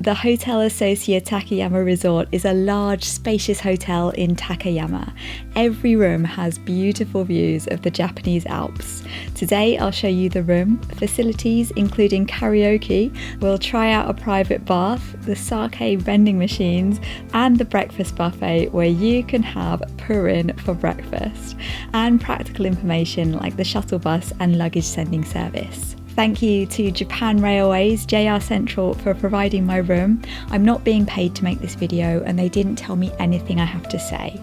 The Hotel Associa Takayama Resort is a large, spacious hotel in Takayama. Every room has beautiful views of the Japanese Alps. Today I'll show you the room, facilities including karaoke, we'll try out a private bath, the sake vending machines, and the breakfast buffet where you can have purin for breakfast, and practical information like the shuttle bus and luggage sending service. Thank you to Japan Railways, JR Central, for providing my room. I'm not being paid to make this video and they didn't tell me anything I have to say.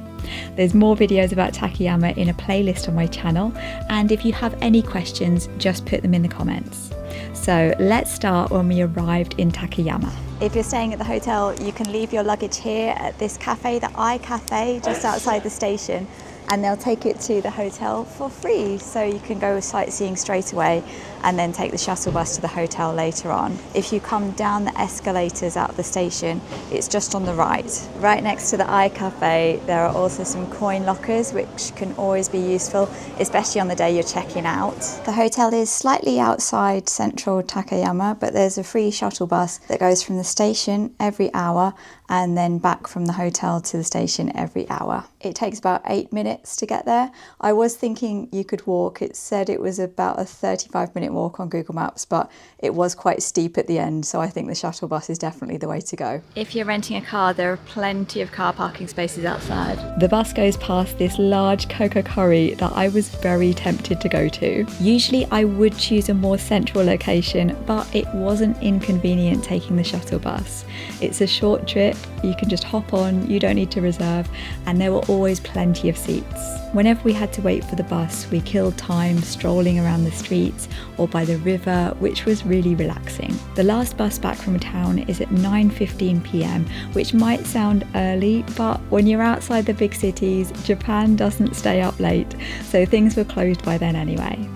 There's more videos about Takayama in a playlist on my channel, and if you have any questions, just put them in the comments. So let's start when we arrived in Takayama. If you're staying at the hotel, you can leave your luggage here at this cafe, the iCafe, just outside the station, and they'll take it to the hotel for free, so you can go sightseeing straight away and then take the shuttle bus to the hotel later on. If you come down the escalators out of the station, it's just on the right. Right next to the iCafe, there are also some coin lockers, which can always be useful, especially on the day you're checking out. The hotel is slightly outside central Takayama, but there's a free shuttle bus that goes from the station every hour and then back from the hotel to the station every hour. It takes about 8 minutes to get there. I was thinking you could walk. It said it was about a 35-minute walk on Google Maps, but it was quite steep at the end, so I think the shuttle bus is definitely the way to go. If you're renting a car, there are plenty of car parking spaces outside. The bus goes past this large coco curry that I was very tempted to go to. Usually I would choose a more central location, but it wasn't inconvenient taking the shuttle bus. It's a short trip, you can just hop on, you don't need to reserve, and there were always plenty of seats. Whenever we had to wait for the bus, we killed time strolling around the streets or by the river, which was really relaxing. The last bus back from town is at 9:15 p.m, which might sound early, but when you're outside the big cities, Japan doesn't stay up late, so things were closed by then anyway.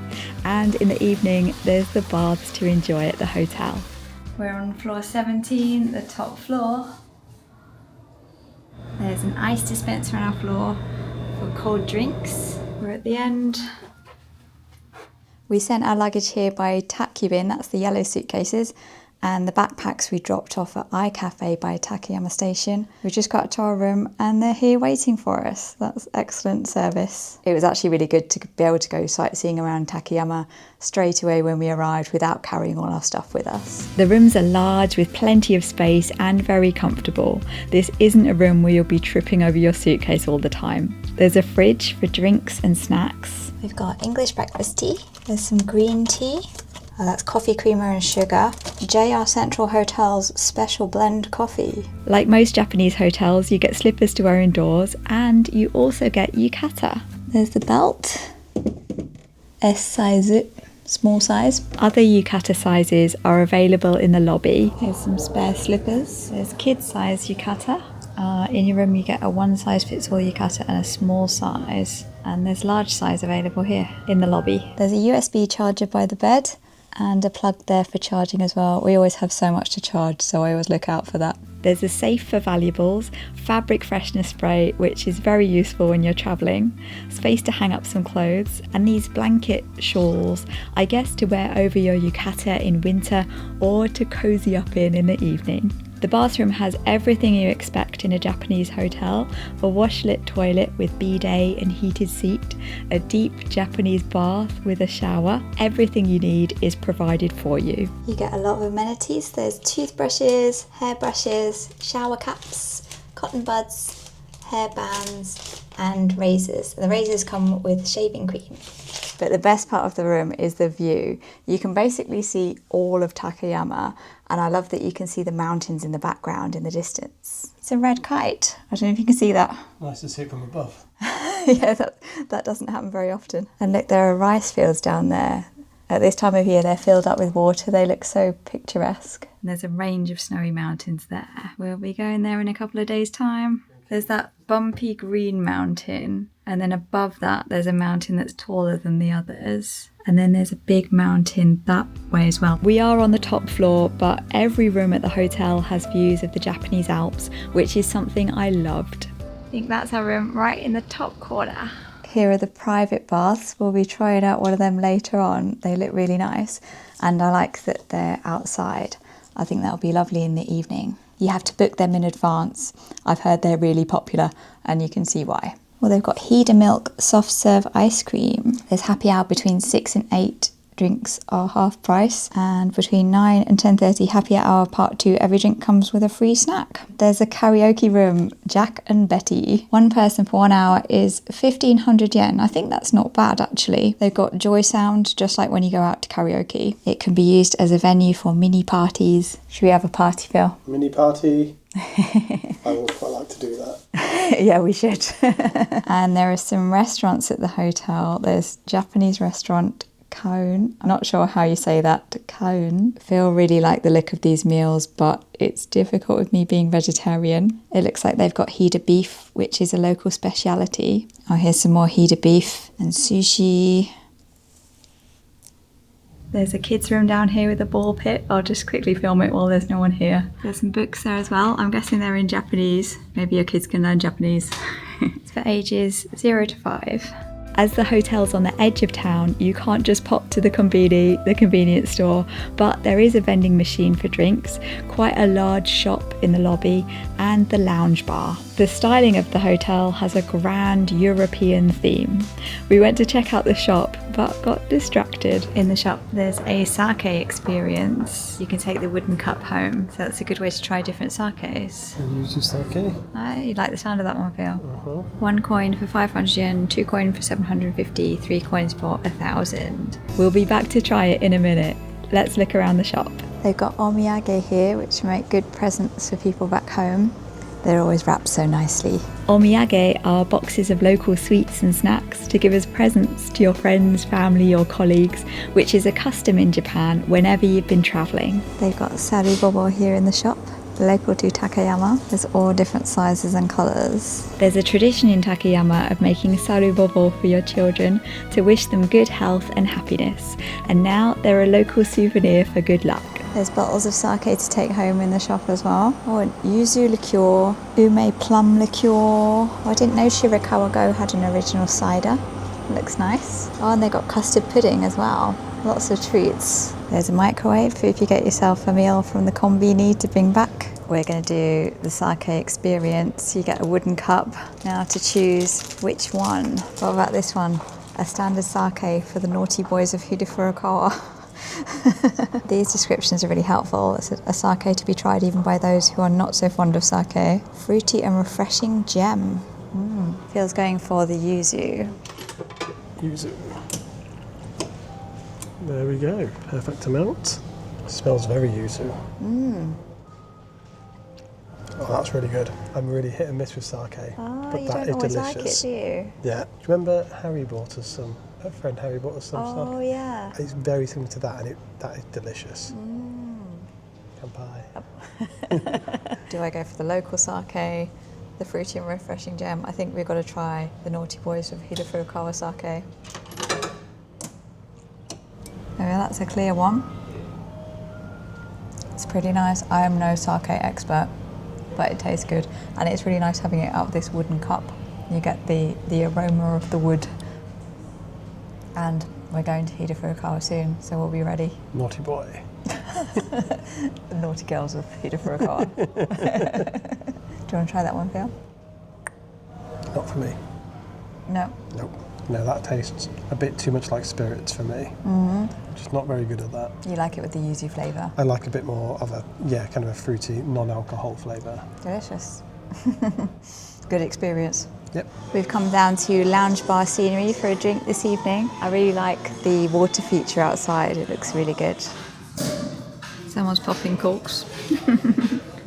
And in the evening, there's the baths to enjoy at the hotel. We're on floor 17, the top floor. There's an ice dispenser on our floor for cold drinks. We're at the end. We sent our luggage here by Takubin, that's the yellow suitcases, and the backpacks we dropped off at iCafe by Takayama Station. We just got to our room and they're here waiting for us. That's excellent service. It was actually really good to be able to go sightseeing around Takayama straight away when we arrived without carrying all our stuff with us. The rooms are large with plenty of space and very comfortable. This isn't a room where you'll be tripping over your suitcase all the time. There's a fridge for drinks and snacks. We've got English breakfast tea. There's some green tea. That's coffee creamer and sugar. JR Central Hotel's special blend coffee. Like most Japanese hotels, you get slippers to wear indoors and you also get yukata. There's the belt. S size, small size. Other yukata sizes are available in the lobby. Here's some spare slippers. There's kid size yukata. In your room you get a one size fits all yukata and a small size. And there's large size available here in the lobby. There's a USB charger by the bed, and a plug there for charging as well. We always have so much to charge, so I always look out for that. There's a safe for valuables, fabric freshness spray, which is very useful when you're travelling, space to hang up some clothes, and these blanket shawls, I guess to wear over your yukata in winter or to cozy up in the evening. The bathroom has everything you expect in a Japanese hotel: a washlet toilet with bidet and heated seat, a deep Japanese bath with a shower. Everything you need is provided for you. You get a lot of amenities. There's toothbrushes, hairbrushes, shower caps, cotton buds, hair bands, and razors. The razors come with shaving cream. But the best part of the room is the view. You can basically see all of Takayama, and I love that you can see the mountains in the background in the distance. It's a red kite. I don't know if you can see that. Nice to see it from above. Yeah, that doesn't happen very often. And look, there are rice fields down there. At this time of year, they're filled up with water. They look so picturesque. And there's a range of snowy mountains there. We'll be going there in a couple of days' time. There's that bumpy green mountain, and then above that there's a mountain that's taller than the others, and then there's a big mountain that way as well. We are on the top floor, but every room at the hotel has views of the Japanese Alps, which is something I loved. I think that's our room right in the top corner. Here are the private baths. We'll be trying out one of them later on. They look really nice, and I like that they're outside. I think that'll be lovely in the evening. You have to book them in advance. I've heard they're really popular and you can see why. Well, they've got Hida Milk soft serve ice cream. There's happy hour between 6 and 8. Drinks are half price, and between 9 and 10:30 happy hour part 2, every drink comes with a free snack. There's a karaoke room, Jack and Betty. One person for 1 hour is 1,500 yen. I think that's not bad actually. They've got Joy Sound, just like when you go out to karaoke. It can be used as a venue for mini parties. Should we have a party, Phil? Mini party? I would quite like to do that. Yeah, we should. And there are some restaurants at the hotel. There's Japanese restaurant, Cone. I'm not sure how you say that. Cone. Phil really like the look of these meals, but it's difficult with me being vegetarian. It looks like they've got Hida beef, which is a local speciality. Oh, here's some more Hida beef and sushi. There's a kids' room down here with a ball pit. I'll just quickly film it while there's no one here. There's some books there as well. I'm guessing they're in Japanese. Maybe your kids can learn Japanese. It's for ages 0 to 5. As the hotel's on the edge of town, you can't just pop to the convenience store, but there is a vending machine for drinks, quite a large shop in the lobby, and the lounge bar. The styling of the hotel has a grand European theme. We went to check out the shop, but got distracted. In the shop, there's a sake experience. You can take the wooden cup home, so that's a good way to try different sakes. And use your sake? You like the sound of that one, Phil? 1 coin for 500 yen, 2 coin for 750, 3 coins for 1,000. We'll be back to try it in a minute. Let's look around the shop. They've got omiyage here, which make good presents for people back home. They're always wrapped so nicely. Omiyage are boxes of local sweets and snacks to give as presents to your friends, family or colleagues, which is a custom in Japan whenever you've been travelling. They've got saru bobo here in the shop, local to Takayama. There's all different sizes and colours. There's a tradition in Takayama of making saru bobo for your children to wish them good health and happiness. And now they're a local souvenir for good luck. There's bottles of sake to take home in the shop as well. Oh, and yuzu liqueur, ume plum liqueur. Oh, I didn't know Shirakawa-go had an original cider. Looks nice. Oh, and they got custard pudding as well. Lots of treats. There's a microwave for if you get yourself a meal from the konbini to bring back. We're going to do the sake experience. You get a wooden cup. Now to choose which one. What about this one? A standard sake for the naughty boys of Hida Furukawa. These descriptions are really helpful. It's a sake to be tried even by those who are not so fond of sake. Fruity and refreshing gem. Feels going for the yuzu. Yuzu. There we go. Perfect amount. Smells very yuzu. Oh, that's really good. I'm really hit and miss with sake. Oh, but you that don't is always delicious. like it, do you? Yeah. Do you remember Harry bought us some? Her friend Harry bought us some stuff. Oh, yeah. It's very similar to that, and that is delicious. Kanpai. Do I go for the local sake, the fruity and refreshing gem? I think we've got to try the naughty boys of Hida Furukawa sake. Oh, yeah, that's a clear one. It's pretty nice. I am no sake expert, but it tastes good. And it's really nice having it out of this wooden cup. You get the aroma of the wood. And we're going to Hida Furukawa soon, so we'll be ready. Naughty boy. The naughty girls of Hida Furukawa. Do you want to try that one, Phil? Not for me. No. Nope. No, that tastes a bit too much like spirits for me. Just not very good at that. You like it with the yuzu flavour? I like a bit more of a, kind of a fruity, non-alcohol flavour. Delicious. Good experience. Yep. We've come down to lounge bar scenery for a drink this evening. I really like the water feature outside. It looks really good. Someone's popping corks.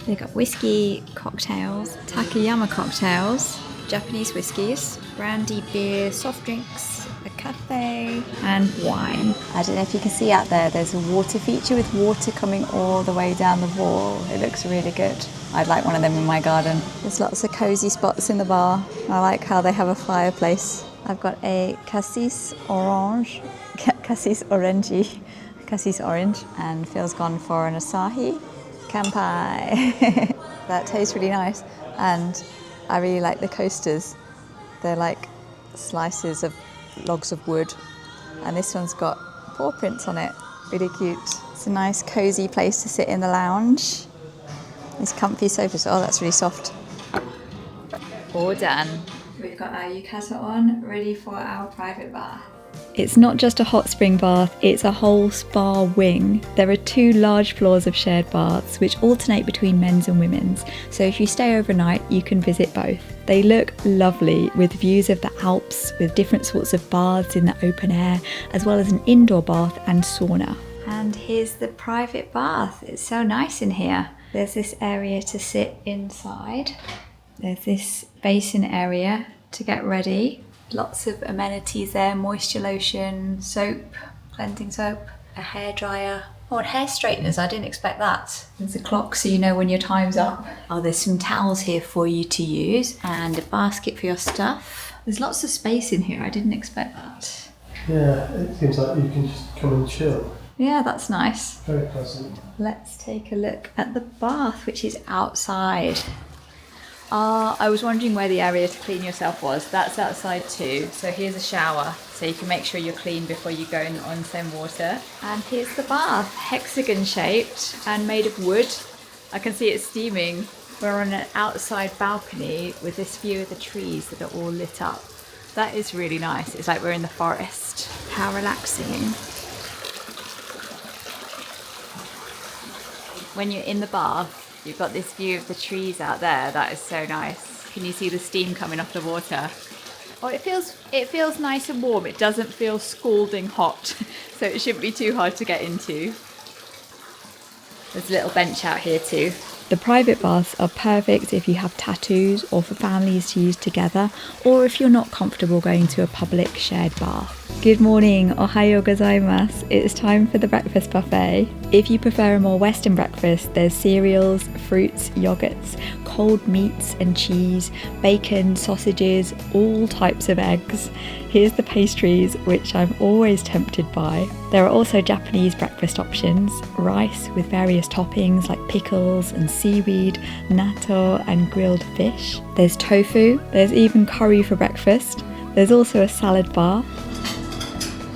They've got whiskey cocktails, Takayama cocktails, Japanese whiskies, brandy, beer, soft drinks, a cafe and wine. I don't know if you can see out there, there's a water feature with water coming all the way down the wall. It looks really good. I'd like one of them in my garden. There's lots of cosy spots in the bar. I like how they have a fireplace. I've got a cassis orange, and Phil's gone for an Asahi. Kanpai. That tastes really nice, and I really like the coasters. They're like slices of logs of wood, and this one's got paw prints on it. Really cute. It's a nice cozy place to sit in the lounge. These comfy sofas. Oh, that's really soft. All done. We've got our yukata on, ready for our private bath. It's not just a hot spring bath, it's a whole spa wing. There are 2 large floors of shared baths which alternate between men's and women's, so if you stay overnight you can visit both. They look lovely with views of the Alps, with different sorts of baths in the open air, as well as an indoor bath and sauna. And here's the private bath. It's so nice in here. There's this area to sit inside. There's this basin area to get ready. Lots of amenities there, moisture lotion, soap, cleansing soap, a hairdryer. Oh, and hair straighteners, I didn't expect that. There's a clock so you know when your time's up. Oh, there's some towels here for you to use and a basket for your stuff. There's lots of space in here, I didn't expect that. Yeah, it seems like you can just come and chill. Yeah, that's nice. Very pleasant. Let's take a look at the bath, which is outside. I was wondering where the area to clean yourself was. That's outside too. So here's a shower, so you can make sure you're clean before you go in the onsen water. And here's the bath, hexagon shaped and made of wood. I can see it steaming. We're on an outside balcony with this view of the trees that are all lit up. That is really nice. It's like we're in the forest. How relaxing. When you're in the bath, you've got this view of the trees out there. That is so nice. Can you see the steam coming off the water? Oh, it feels nice and warm. It doesn't feel scalding hot, so it shouldn't be too hard to get into. There's a little bench out here too. The private baths are perfect if you have tattoos or for families to use together, or if you're not comfortable going to a public shared bath. Good morning, ohayo gozaimasu. It's time for the breakfast buffet. If you prefer a more Western breakfast, there's cereals, fruits, yogurts, cold meats and cheese, bacon, sausages, all types of eggs. Here's the pastries, which I'm always tempted by. There are also Japanese breakfast options, rice with various toppings like pickles and seaweed, natto and grilled fish. There's tofu, there's even curry for breakfast. There's also a salad bar.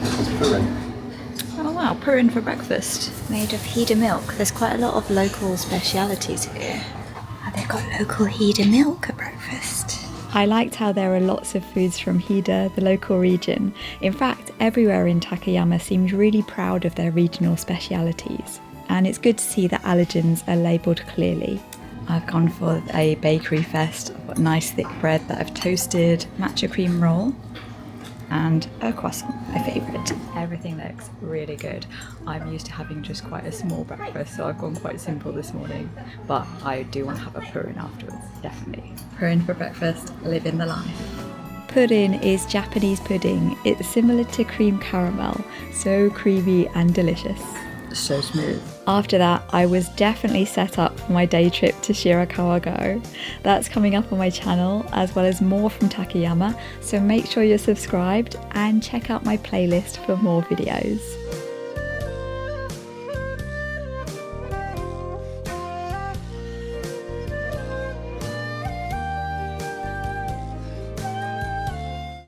It's purin. Oh wow, purin for breakfast. Made of Hida milk. There's quite a lot of local specialities here. And they've got local Hida milk at breakfast. I liked how there are lots of foods from Hida, the local region. In fact, everywhere in Takayama seems really proud of their regional specialities. And it's good to see that allergens are labelled clearly. I've gone for a bakery fest. I've got nice thick bread that I've toasted, matcha cream roll, and a croissant, my favourite. Everything looks really good. I'm used to having just quite a small breakfast, so I've gone quite simple this morning, but I do want to have a purin afterwards, definitely. Purin for breakfast, living the life. Purin is Japanese pudding. It's similar to cream caramel, so creamy and delicious. So smooth. After that, I was definitely set up for my day trip to Shirakawa-go. That's coming up on my channel, as well as more from Takayama, so make sure you're subscribed and check out my playlist for more videos.